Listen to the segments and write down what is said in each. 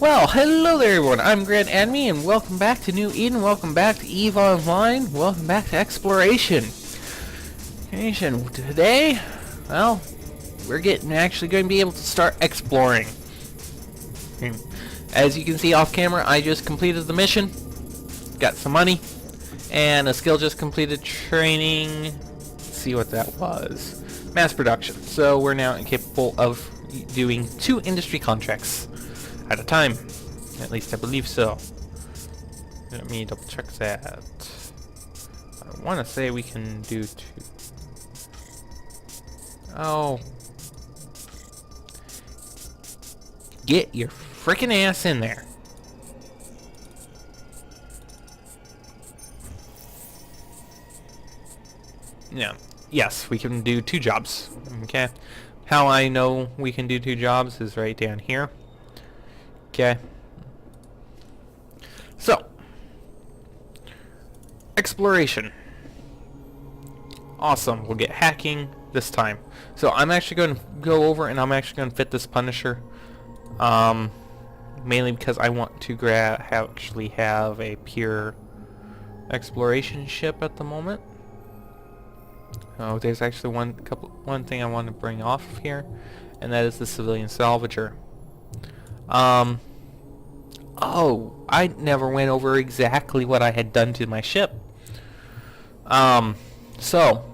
Well, hello there everyone, I'm Grand Admin, and welcome back to New Eden, welcome back to EVE Online, welcome back to Exploration. Today, well, we're actually going to be able to start exploring. As you can see off camera, I just completed the mission, got some money, and a skill just completed training. Let's see what that was. Mass production. So we're now capable of doing 2 industry contracts at a time. At least I believe so. Let me double check that. I want to say we can do 2. Oh. Get your frickin' ass in there. Yeah. Yes, we can do 2 jobs. Okay. How I know we can do 2 jobs is right down here. Okay. So, exploration. Awesome. We'll get hacking this time. So I'm actually going to go over and I'm actually going to fit this Punisher. Mainly because I want to actually have a pure exploration ship at the moment. Oh, there's actually one thing I want to bring off of here, and that is the civilian salvager. Oh, I never went over exactly what I had done to my ship. So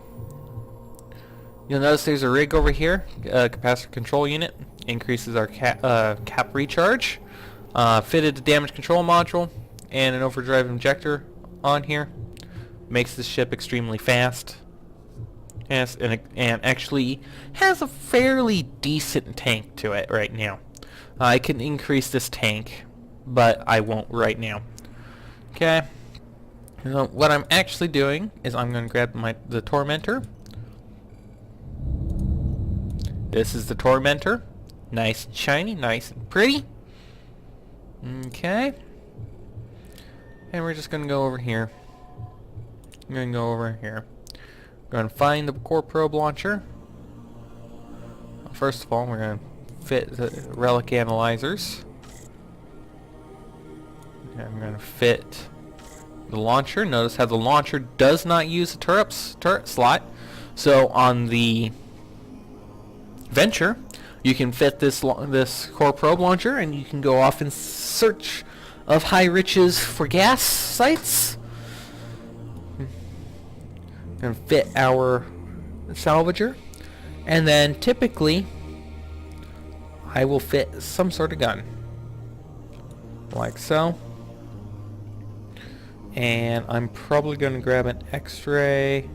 you'll notice there's a rig over here, capacitor control unit, increases our cap recharge, fitted the damage control module, and an overdrive injector on here. Makes the ship extremely fast. Yes, and actually has a fairly decent tank to it right now. I can increase this tank, but I won't right now. Okay. So what I'm actually doing is I'm going to grab the Tormentor. This is the Tormentor. Nice and shiny, nice and pretty. Okay. And we're just going to go over here. I'm going to go over here. Going to find the core probe launcher. First of all, we're going to fit the relic analyzers. Okay, I'm going to fit the launcher. Notice how the launcher does not use a turret slot. So on the Venture, you can fit this core probe launcher, and you can go off in search of high riches for gas sites. And fit our salvager, and then typically I will fit some sort of gun like so, and I'm probably going to grab an X-ray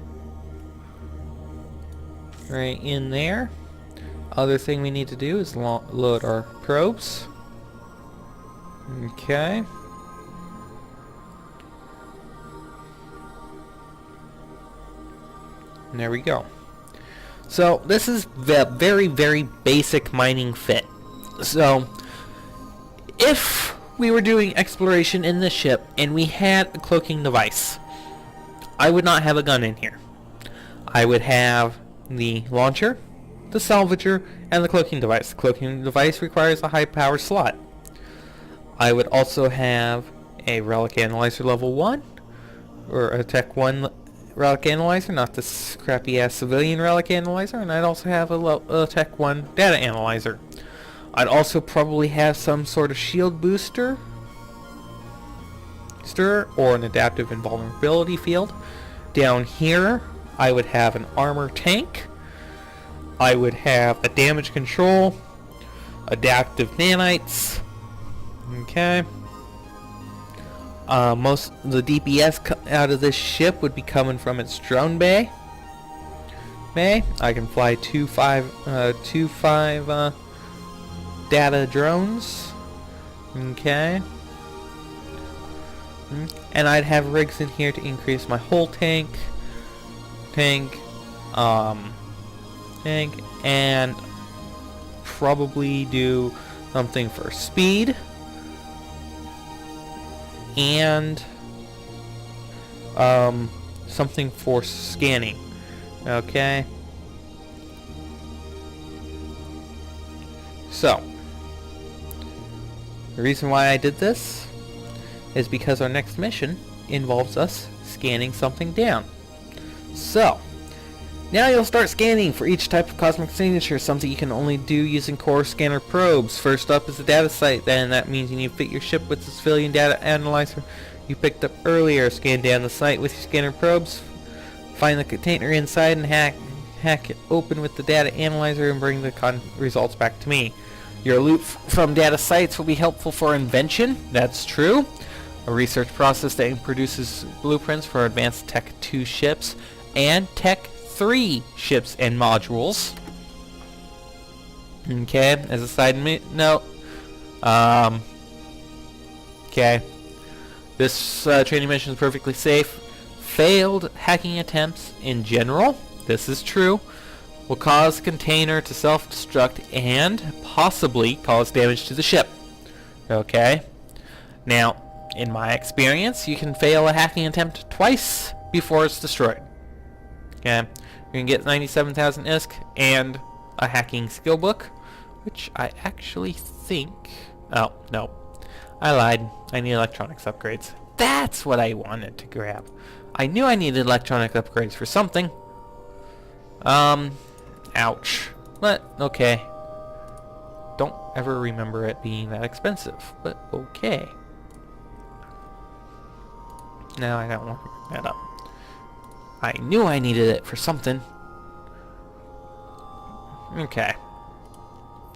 right in there. Other thing we need to do is load our probes. Okay. And there we go. So this is the very, very basic mining fit. So if we were doing exploration in this ship and we had a cloaking device, I would not have a gun in here. I would have the launcher, the salvager, and the cloaking device. The cloaking device requires a high power slot. I would also have a relic analyzer level 1 or a tech 1 relic analyzer, not this crappy ass civilian relic analyzer, and I'd also have a tech 1 data analyzer. I'd also probably have some sort of shield booster or an adaptive invulnerability field. Down here I would have an armor tank. I would have a damage control, adaptive nanites. Okay. Most of the DPS out of this ship would be coming from its drone bay. I can fly two 5 data drones. Okay. And I'd have rigs in here to increase my whole tank, and probably do something for speed. And something for scanning. Okay. So The reason why I did this is because our next mission involves us scanning something down. So, now you'll start scanning for each type of cosmic signature, something you can only do using core scanner probes. First up is the data site, then that means you need to fit your ship with the civilian data analyzer you picked up earlier. Scan down the site with your scanner probes, find the container inside and hack it open with the data analyzer and bring the results back to me. Your loot from data sites will be helpful for invention, that's true. A research process that produces blueprints for advanced Tech 2 ships and Tech 3 ships and modules. Okay, as a side note, okay, this training mission is perfectly safe. Failed hacking attempts in general, this is true, will cause the container to self-destruct and possibly cause damage to the ship. Okay, now in my experience, you can fail a hacking attempt twice before it's destroyed. Okay, you can get 97,000 ISK and a hacking skill book, which I actually think... Oh, no. I lied. I need electronics upgrades. That's what I wanted to grab. I knew I needed electronic upgrades for something. Ouch. But, okay. Don't ever remember it being that expensive, but okay. No, I don't want to bring that up. I knew I needed it for something. Okay.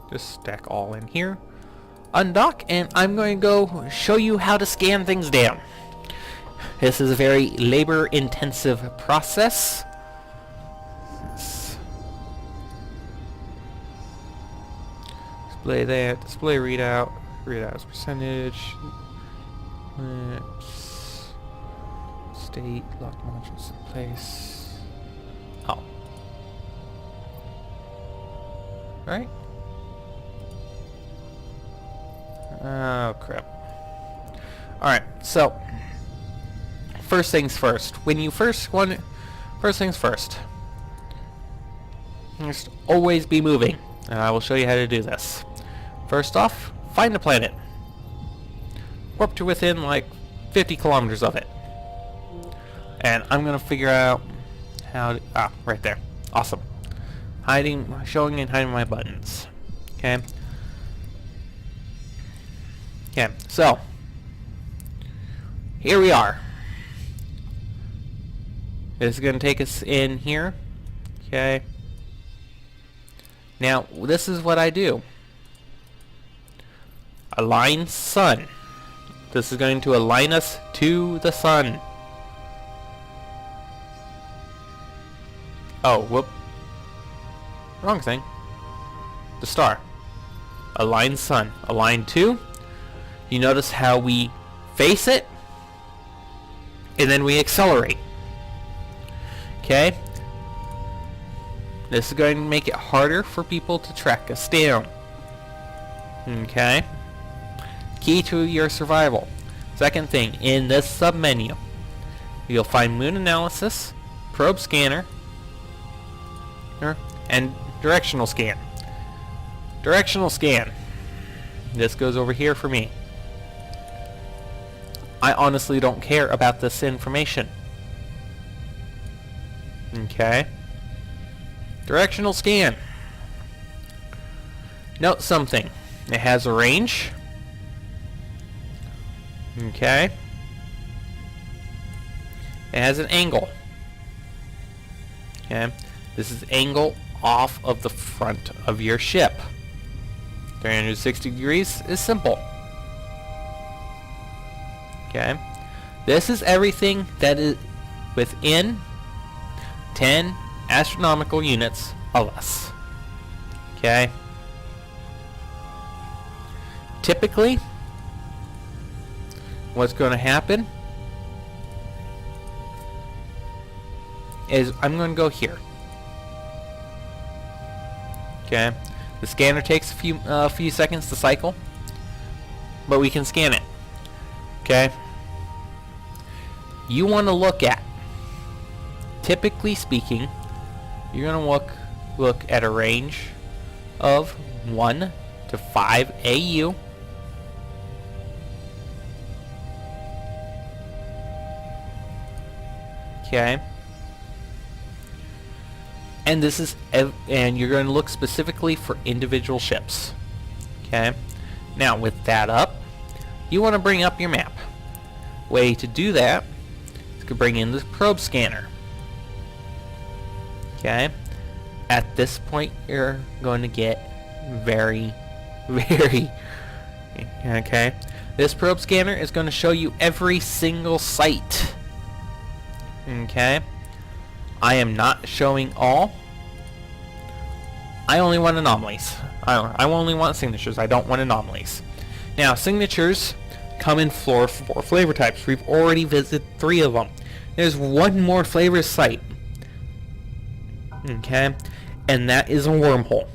Just stack all in here. Undock, and I'm going to go show you how to scan things down. This is a very labor-intensive process. Display that. Display readout. Readout is percentage. State, lock modules in place. Oh. Right? Oh, crap. Alright, so first things first. When you first things first. Just always be moving. And I will show you how to do this. First off, find a planet. Warp to within like 50 kilometers of it. And I'm gonna figure out how to, right there. Awesome. Showing and hiding my buttons. Okay. Okay, so here we are. This is gonna take us in here. Okay. Now, this is what I do. Align sun. This is going to align us to the sun. Oh, whoop. Wrong thing. The star. Align sun. Align to. You notice how we face it, and then we accelerate. Okay? This is going to make it harder for people to track us down. Okay? Key to your survival. Second thing, in this submenu, you'll find moon analysis, probe scanner, and directional scan. Directional scan. This goes over here for me. I honestly don't care about this information. Okay. Directional scan. Note something. It has a range. Okay. It has an angle. Okay. This is angle off of the front of your ship. 360 degrees is simple. Okay. This is everything that is within 10 astronomical units or less. Okay. Typically, what's going to happen is I'm going to go here. Okay. The scanner takes a few seconds to cycle, but we can scan it. Okay. You want to look at, typically speaking, you're going to look at a range of 1 to 5 AU Okay. And this is and you're going to look specifically for individual ships. Okay. Now with that up, you want to bring up your map. Way to do that is to bring in the probe scanner. Okay. At this point, you're going to get very okay. This probe scanner is going to show you every single site. Okay. I am not showing all. I only want anomalies. I only want signatures. I don't want anomalies. Now, signatures come in 4 flavor types. We've already visited 3 of them. There's one more flavor site. Okay. And that is a wormhole.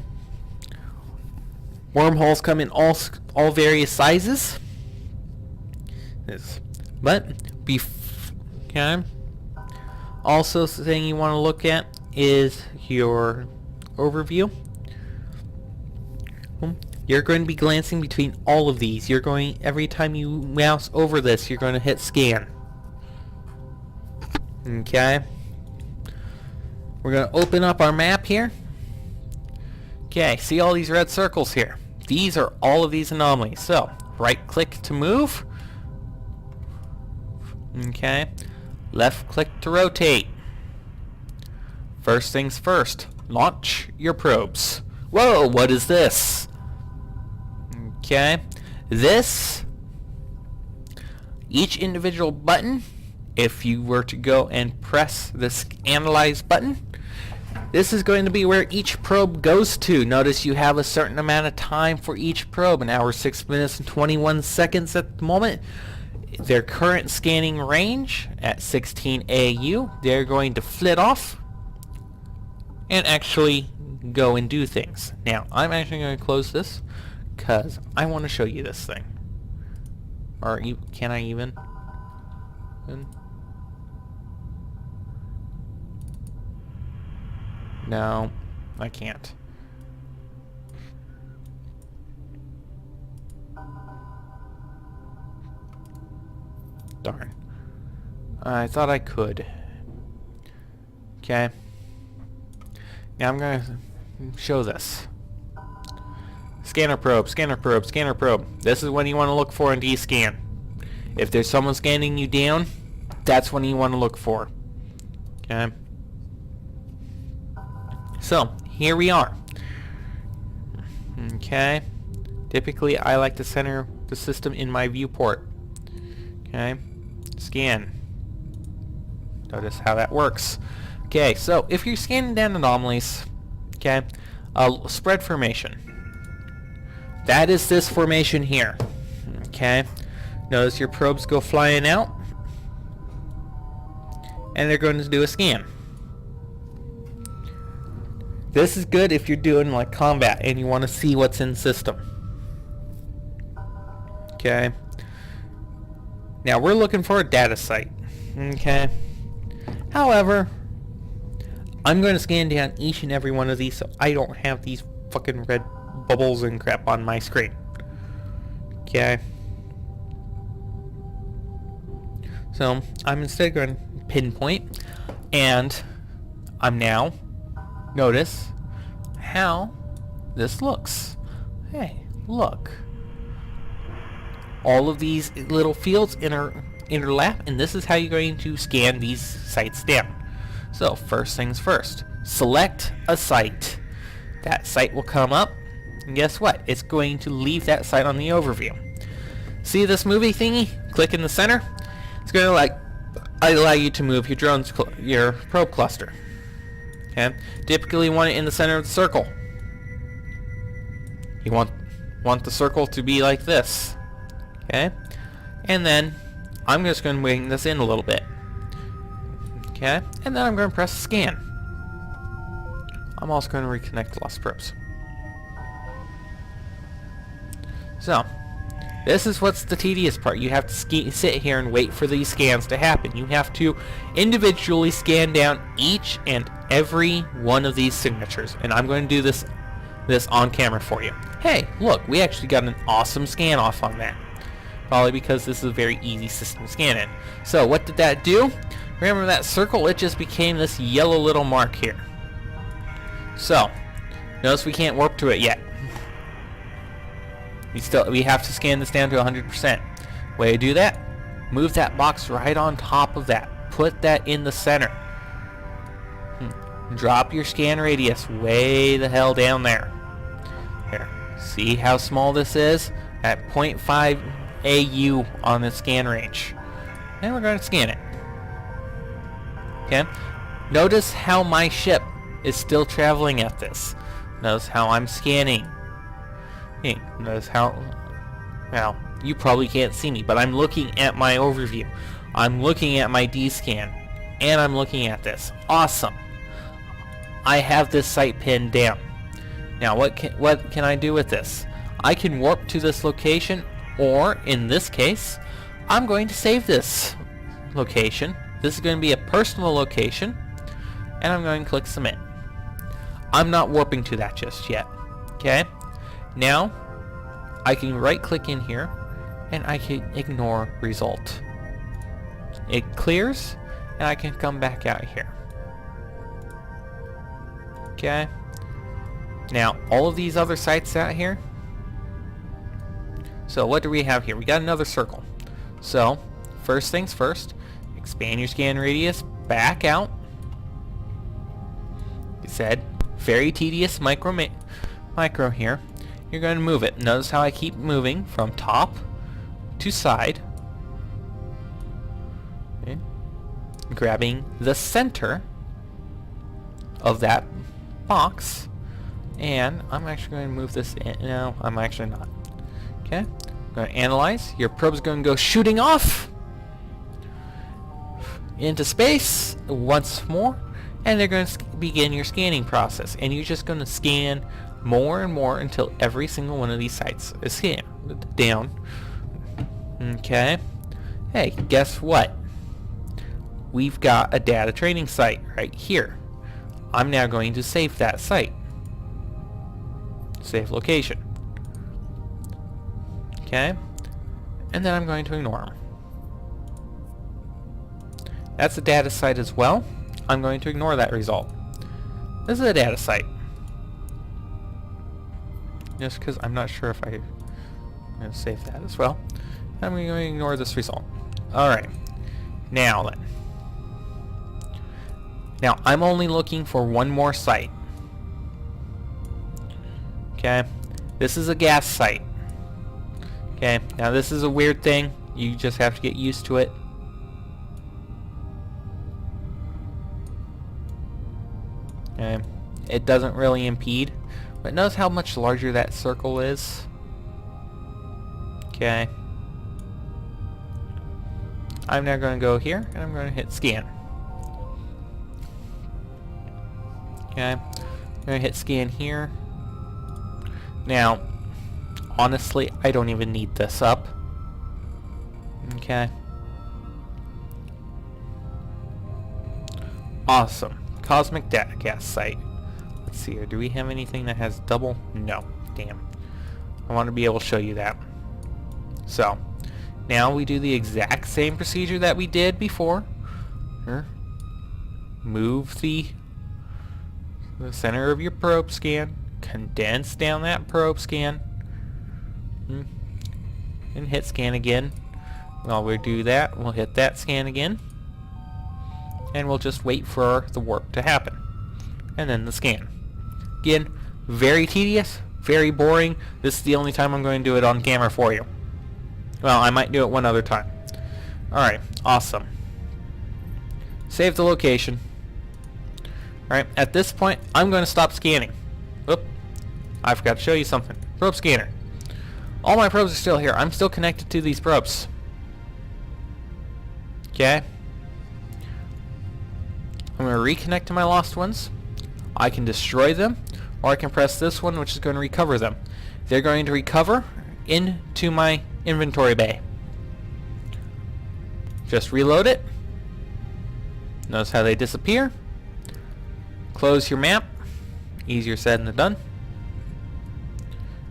Wormholes come in all various sizes. But okay. Also, the thing you want to look at is your overview. You're going to be glancing between all of these. You're going, every time you mouse over this, you're going to hit scan. Okay. We're going to open up our map here. Okay, see all these red circles here? These are all of these anomalies. So, right click to move. Okay. Left click to rotate. First things first, launch your probes. Whoa, what is this? Okay. This, each individual button, if you were to go and press this analyze button, this is going to be where each probe goes to. Notice you have a certain amount of time for each probe, an hour, 6 minutes, and 21 seconds at the moment. Their current scanning range at 16 AU, they're going to flit off and actually go and do things. Now, I'm actually going to close this because I want to show you this thing. Or can I even? No, I can't. Darn. I thought I could. Okay. Now I'm going to show this. Scanner probe, scanner probe, scanner probe. This is when you want to look for in D-scan. If there's someone scanning you down, that's when you want to look for. Okay. So, here we are. Okay. Typically, I like to center the system in my viewport. Okay. Scan. Notice how that works. Okay, so if you're scanning down anomalies, okay, spread formation. That is this formation here. Okay. Notice your probes go flying out, and they're going to do a scan. This is good if you're doing like combat and you want to see what's in system. Okay. Now we're looking for a data site. Okay. However, I'm going to scan down each and every one of these so I don't have these fucking red bubbles and crap on my screen. Okay. So I'm instead going to pinpoint, and I'm now, notice how this looks. Hey, look. All of these little fields interlap, and this is how you're going to scan these sites down. So first things first, select a site. That site will come up, and guess what? It's going to leave that site on the overview. See this movie thingy? Click in the center. It's going to allow you to move your probe cluster. Okay. Typically you want it in the center of the circle. You want the circle to be like this. Okay. And then I'm just going to wing this in a little bit. Okay. And then I'm going to press scan. I'm also going to reconnect lost probes. So, this is what's the tedious part. You have to sit here and wait for these scans to happen. You have to individually scan down each and every one of these signatures. And I'm going to do this on camera for you. Hey, look, we actually got an awesome scan off on that. Probably because this is a very easy system to scan in. So what did that do? Remember that circle? It just became this yellow little mark here. So, notice we can't warp to it yet. We have to scan this down to 100%. Way to do that, move that box right on top of that. Put that in the center. Drop your scan radius way the hell down there. Here, see how small this is? At 0.5 AU on the scan range. And we're going to scan it. Okay? Notice how my ship is still traveling at this. Notice how I'm scanning. Hey, notice how... Well, you probably can't see me, but I'm looking at my overview. I'm looking at my D-scan. And I'm looking at this. Awesome. I have this site pinned down. Now, what can I do with this? I can warp to this location, or, in this case, I'm going to save this location. This is going to be a personal location, and I'm going to click Submit. I'm not warping to that just yet. Okay? Now, I can right-click in here, and I can ignore result. It clears, and I can come back out here. Okay? Now, all of these other sites out here. So, what do we have here? We got another circle. So, first things first, expand your scan radius back out. It said, very tedious micro here. You're going to move it. Notice how I keep moving from top to side. Okay. Grabbing the center of that box. And I'm actually going to move this in. No, I'm actually not. Okay. I'm going to analyze. Your probe's going to go shooting off into space once more. And they're going to begin your scanning process. And you're just going to scan more and more until every single one of these sites is scanned down. Okay. Hey, guess what? We've got a data training site right here. I'm now going to save that site. Save location. Okay. And then I'm going to ignore them. That's a data site as well. I'm going to ignore that result. This is a data site. Just because I'm not sure if I'm going to save that as well. I'm going to ignore this result. Alright. Now then. Now I'm only looking for one more site. Okay. This is a gas site. Okay. Now this is a weird thing. You just have to get used to it. Okay. It doesn't really impede. But notice how much larger that circle is. Okay. I'm now going to go here and I'm going to hit scan. Okay. I'm going to hit scan here. Now, honestly, I don't even need this up. Okay. Awesome. Cosmic Data Gas Site. Let's see here. Do we have anything that has double? No. Damn. I want to be able to show you that. So, now we do the exact same procedure that we did before. Here. Move the center of your probe scan. Condense down that probe scan. And hit scan again. While we do that, we'll hit that scan again. And we'll just wait for the warp to happen. And then the scan. Again, very tedious, very boring. This is the only time I'm going to do it on camera for you. Well, I might do it one other time. Alright, awesome. Save the location. Alright, at this point, I'm going to stop scanning. Oop, I forgot to show you something. Probe scanner. All my probes are still here. I'm still connected to these probes. Okay. I'm going to reconnect to my lost ones. I can destroy them, or I can press this one, which is going to recover them. They're going to recover into my inventory bay. Just reload it. Notice how they disappear. Close your map. Easier said than done.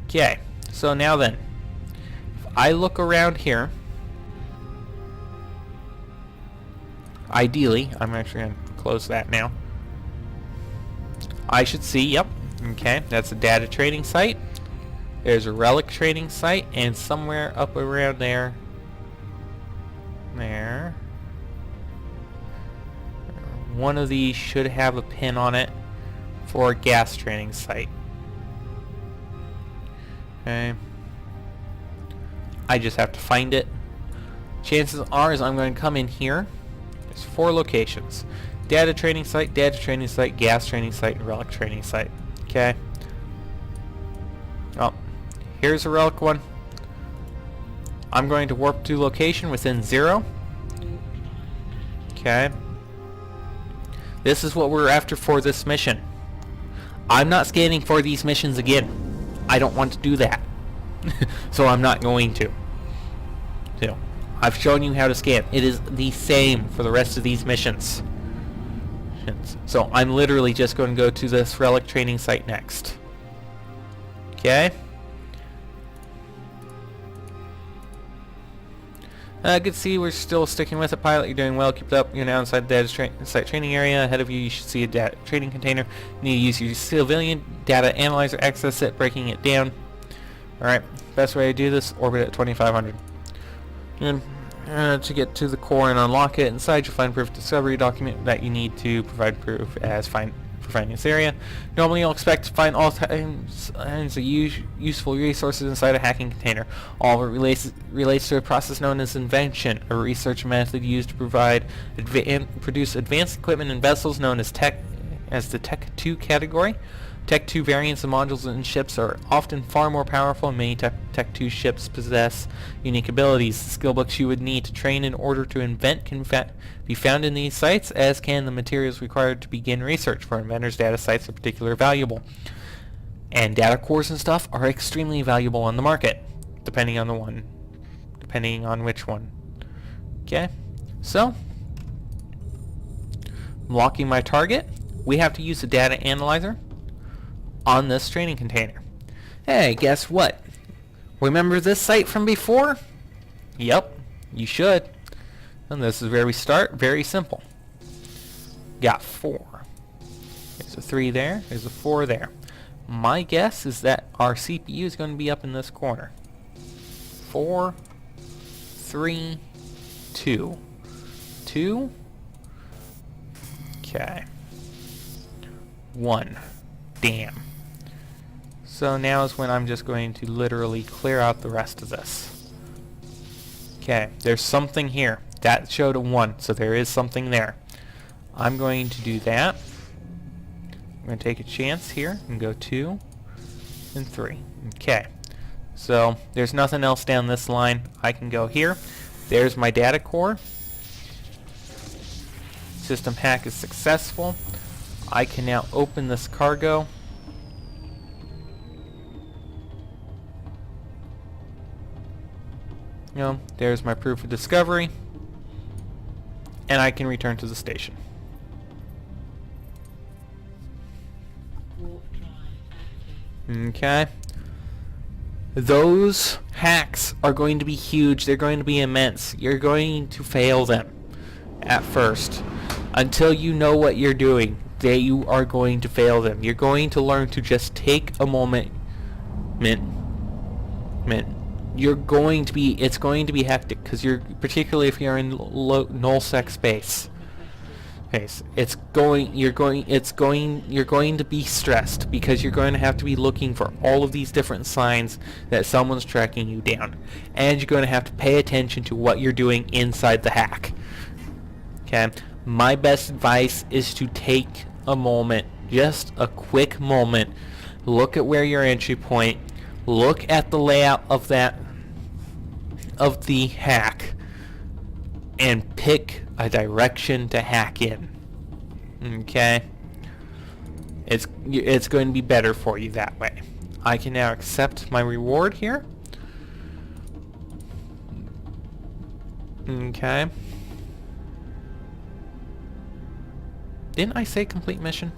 Okay, so now then, if I look around here, ideally, I'm actually going to close that now. I should see, yep, okay, that's a data trading site. There's a relic trading site, and somewhere up around there, one of these should have a pin on it for a gas trading site. Okay. I just have to find it. Chances are is I'm going to come in here. There's 4 locations. Data trading site, gas trading site, and relic trading site. Okay. Oh, here's a relic one. I'm going to warp to location within 0. Okay. This is what we're after for this mission. I'm not scanning for these missions again. I don't want to do that. So I'm not going to. So, I've shown you how to scan. It is the same for the rest of these missions. So I'm literally just going to go to this relic training site next. Okay. Good to see we're still sticking with it, pilot. You're doing well. Keep it up. You're now inside the data site training area. Ahead of you, you should see a data training container. You need to use your civilian data analyzer, access it, breaking it down. Alright, best way to do this, orbit at 2500. And to get to the core and unlock it, inside you'll find proof of discovery document that you need to provide proof as for finding this area. Normally you'll expect to find all kinds of useful resources inside a hacking container. All of it relates to a process known as invention, a research method used to produce advanced equipment and vessels known as the Tech 2 category. Tech 2 variants of modules and ships are often far more powerful, and many Tech 2 ships possess unique abilities. The skill books you would need to train in order to invent can be found in these sites, as can the materials required to begin research. For inventors, data sites are particularly valuable. And data cores and stuff are extremely valuable on the market, depending on which one. Okay, so, locking my target, we have to use the data analyzer on this training container. Hey, guess what? Remember this site from before? Yep, you should. And this is where we start. Very simple. Got 4. There's a 3 there. There's a 4 there. My guess is that our CPU is going to be up in this corner. 4, 3, 2. 2. Okay. 1. Damn. So now is when I'm just going to literally clear out the rest of this. Okay, there's something here. That showed a 1, so there is something there. I'm going to do that. I'm going to take a chance here and go 2 and 3. Okay, so there's nothing else down this line. I can go here. There's my data core. System hack is successful. I can now open this cargo. There's my proof of discovery, and I can return to the station. Okay. Those hacks are going to be huge. They're going to be immense. You're going to fail them at first. Until you know what you're doing, you are going to fail them. You're going to learn to just take a moment. It's going to be hectic, because particularly if you're in nullsec space. You're going to be stressed, because you're going to have to be looking for all of these different signs that someone's tracking you down, and you're going to have to pay attention to what you're doing inside the hack. Okay, my best advice is to take a moment, just a quick moment, look at where your entry point, look at the layout of the hack, and pick a direction to hack in. Okay? It's going to be better for you that way. I can now accept my reward here. Okay. Didn't I say complete mission?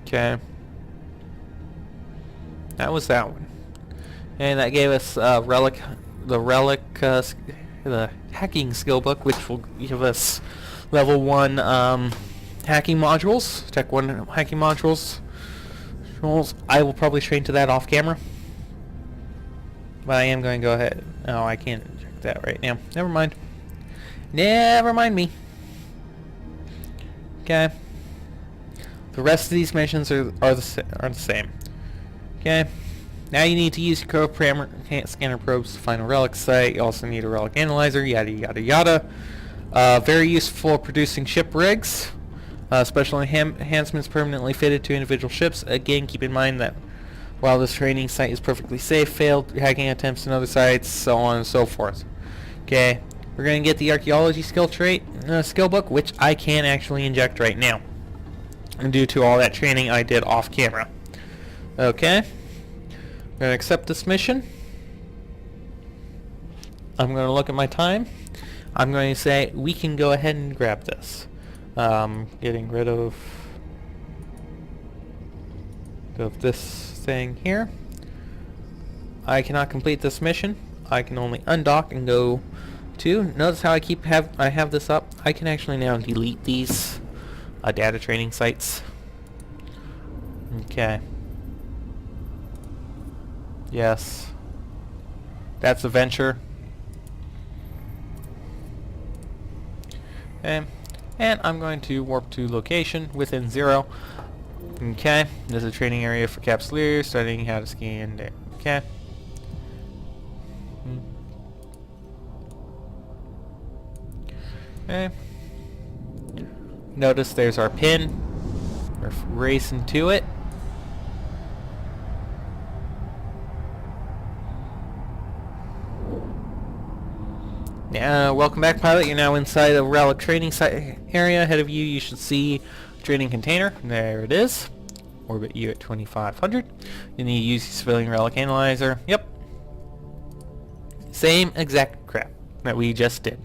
Okay. That was that one. And that gave us the hacking skill book, which will give us level 1 hacking modules, Tech 1 hacking modules. I will probably train to that off camera. But I am going to go ahead. Oh, I can't check that right now. Never mind. Never mind me. Okay. The rest of these missions are the same. Okay. Now you need to use your code parameter scanner probes to find a relic site. You also need a relic analyzer, yada yada yada. Very useful for producing ship rigs. Special enhancements permanently fitted to individual ships. Again, keep in mind that while this training site is perfectly safe, failed hacking attempts on other sites, so on and so forth. Okay, we're going to get the archaeology skill book, which I can actually inject right now, due to all that training I did off camera. Okay, I'm going to accept this mission. I'm going to look at my time. I'm going to say we can go ahead and grab this. Getting rid of this thing here. I cannot complete this mission. I can only undock and go to. Notice how I have this up. I can actually now delete these data training sites. Okay. Yes. That's a venture. Okay. And I'm going to warp to location within 0. Okay, this is a training area for capsuleers, studying how to scan there. Okay. Okay. Notice there's our pin. We're racing to it. Welcome back, pilot. You're now inside a relic training site area. Ahead of you, you should see a training container. There it is. Orbit you at 2500. You need to use the civilian relic analyzer. Yep. Same exact crap that we just did.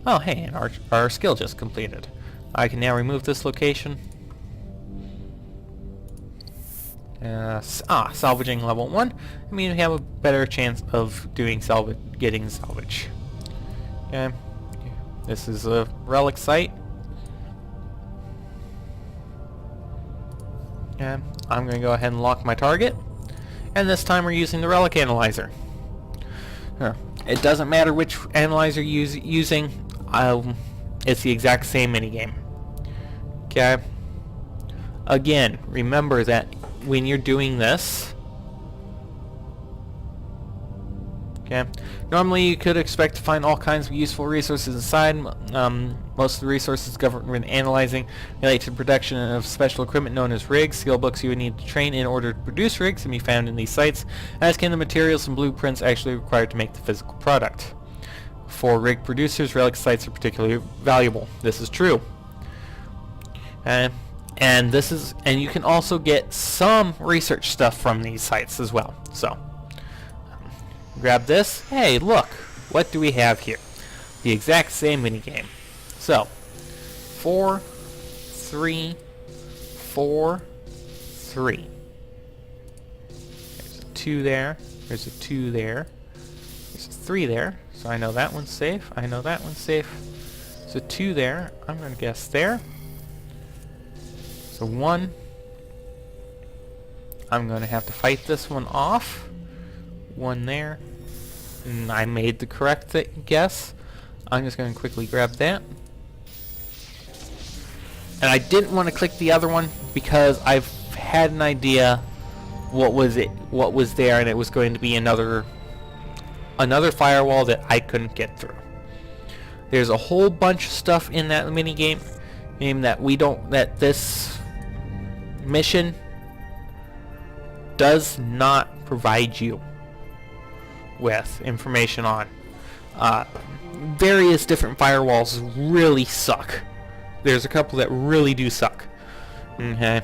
Oh, hey, and our skill just completed. I can now remove this location. Salvaging level 1. I mean, we have a better chance of doing getting salvage. Okay, this is a relic site. Okay, I'm going to go ahead and lock my target. And this time we're using the relic analyzer. It doesn't matter which analyzer you're using. It's the exact same minigame. Okay. Again, remember that when you're doing this, okay, normally you could expect to find all kinds of useful resources inside. Most of the resources government analyzing relate to the production of special equipment known as rigs. Skill books you would need to train in order to produce rigs can be found in these sites, as can the materials and blueprints actually required to make the physical product. For rig producers, relic sites are particularly valuable. This is true. And you can also get some research stuff from these sites as well. So, grab this. Hey, look, what do we have here? The exact same minigame. So, 4, 3, 4, 3. There's a 2 there. There's a 2 there. There's a 3 there. So I know that one's safe. I know that one's safe. There's a 2 there. I'm going to guess there. So 1. I'm going to have to fight this one off. 1 there. And I made the correct guess. I'm just going to quickly grab that. And I didn't want to click the other one because I've had an idea what was there, and it was going to be another firewall that I couldn't get through. There's a whole bunch of stuff in that minigame that this mission does not provide you with information on. Various different firewalls really suck. There's a couple that really do suck. Okay.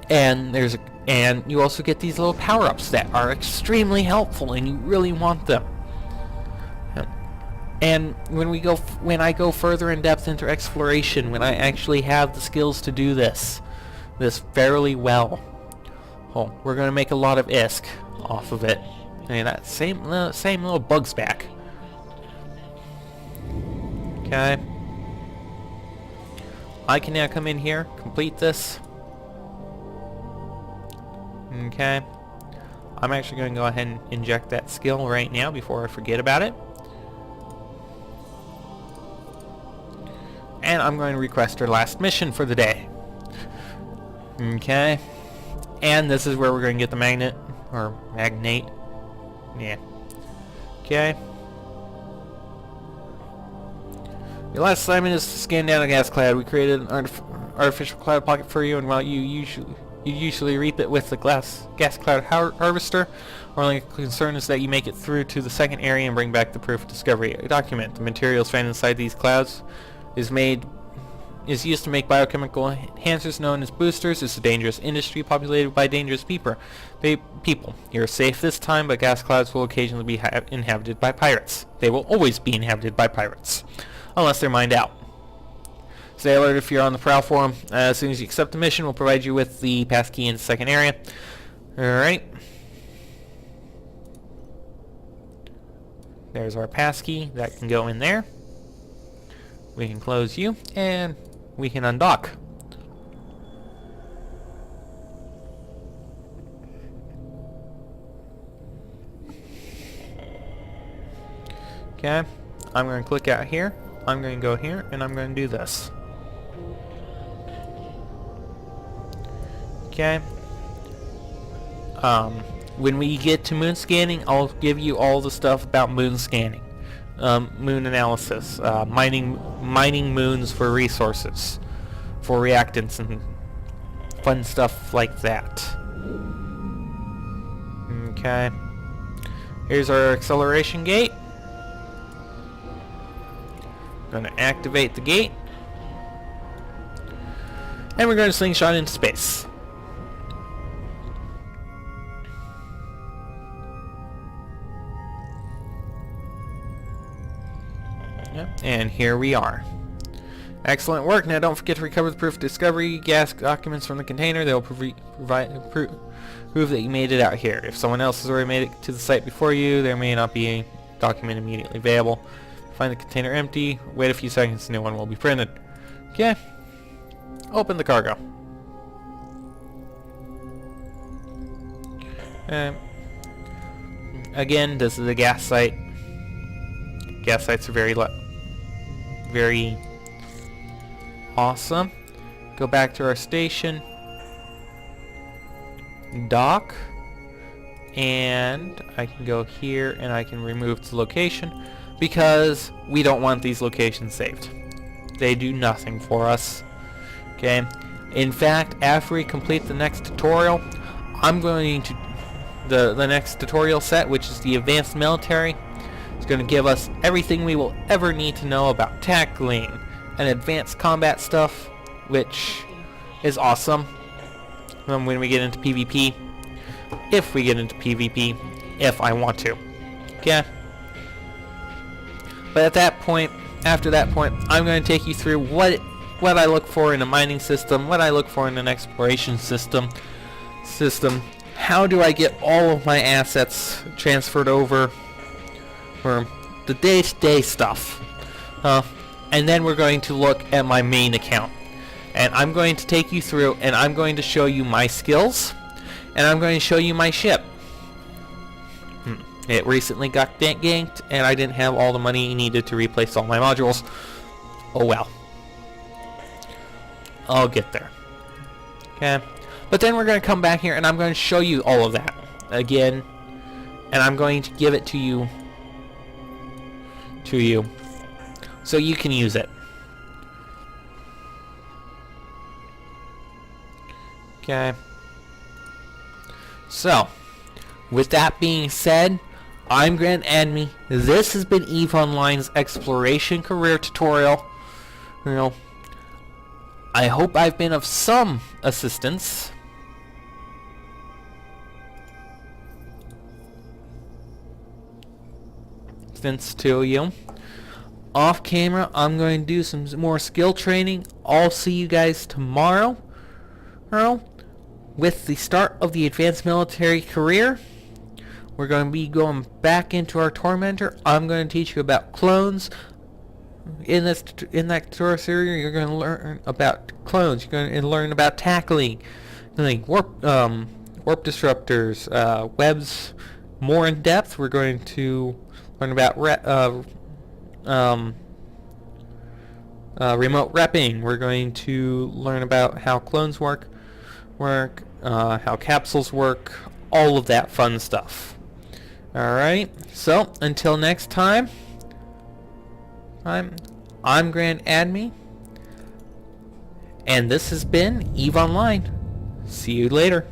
And you also get these little power-ups that are extremely helpful, and you really want them. And when I go further in depth into exploration, when I actually have the skills to do this fairly well, Oh, we're gonna make a lot of ISK off of it. And that same little bug's back. Okay. I can now come in here, complete this. Okay. I'm actually going to go ahead and inject that skill right now before I forget about it. And I'm going to request our last mission for the day. Okay. And this is where we're going to get the magnet, or magnate. Yeah. Okay. Your last assignment is to scan down a gas cloud. We created an artificial cloud pocket for you, and while you usually reap it with the gas cloud harvester, our only concern is that you make it through to the second area and bring back the proof of discovery document. The materials found inside these clouds is used to make biochemical enhancers known as boosters. It's a dangerous industry populated by dangerous people. You're safe this time, but gas clouds will occasionally be inhabited by pirates. They will always be inhabited by pirates, unless they're mined out. Stay alert if you're on the prowl for them. As soon as you accept the mission, we'll provide you with the passkey in the second area. Alright. There's our passkey. That can go in there. We can close you, and we can undock. Okay. I'm going to click out here. I'm going to go here, and I'm going to do this. Okay. When we get to moon scanning, I'll give you all the stuff about moon scanning, moon analysis, mining moons for resources, for reactants, and fun stuff like that. Okay. Here's our acceleration gate. Going to activate the gate, and we're going to slingshot into space. Yep, and here we are. Excellent work. Now don't forget to recover the proof of discovery gas documents from the container. They will prove that you made it out here. If someone else has already made it to the site before you, there may not be a document immediately available. Find the container empty, wait a few seconds, a new one will be printed. Okay. Open the cargo. Again, this is a gas site. Gas sites are very awesome. Go back to our station. Dock. And I can go here and I can remove the location, because we don't want these locations saved. They do nothing for us. Okay. In fact, after we complete the next tutorial, I'm going to the next tutorial set, which is the advanced military. It's going to give us everything we will ever need to know about tackling and advanced combat stuff, which is awesome. When we get into PvP, if we get into PvP, if I want to. Okay. But at that point, after that point, I'm going to take you through what I look for in a mining system, what I look for in an exploration system. How do I get all of my assets transferred over, or the day-to-day stuff. And then we're going to look at my main account. And I'm going to take you through, and I'm going to show you my skills, and I'm going to show you my ship. It recently got ganked, and I didn't have all the money needed to replace all my modules. Oh well. I'll get there. Okay. But then we're going to come back here, and I'm going to show you all of that again, and I'm going to give it to you so you can use it. Okay. So, with that being said, I'm Grand Admi. This has been EVE Online's exploration career tutorial. I hope I've been of some assistance. To you. Off camera, I'm going to do some more skill training. I'll see you guys tomorrow. with the start of the advanced military career, we're going to be going back into our tormentor. I'm going to teach you about clones. In that tutorial series, you're going to learn about clones. You're going to learn about tackling, warp disruptors, webs. More in depth, we're going to learn about remote repping. We're going to learn about how clones work, how capsules work, all of that fun stuff. Alright, so until next time, I'm Grand Admi, and this has been EVE Online. See you later.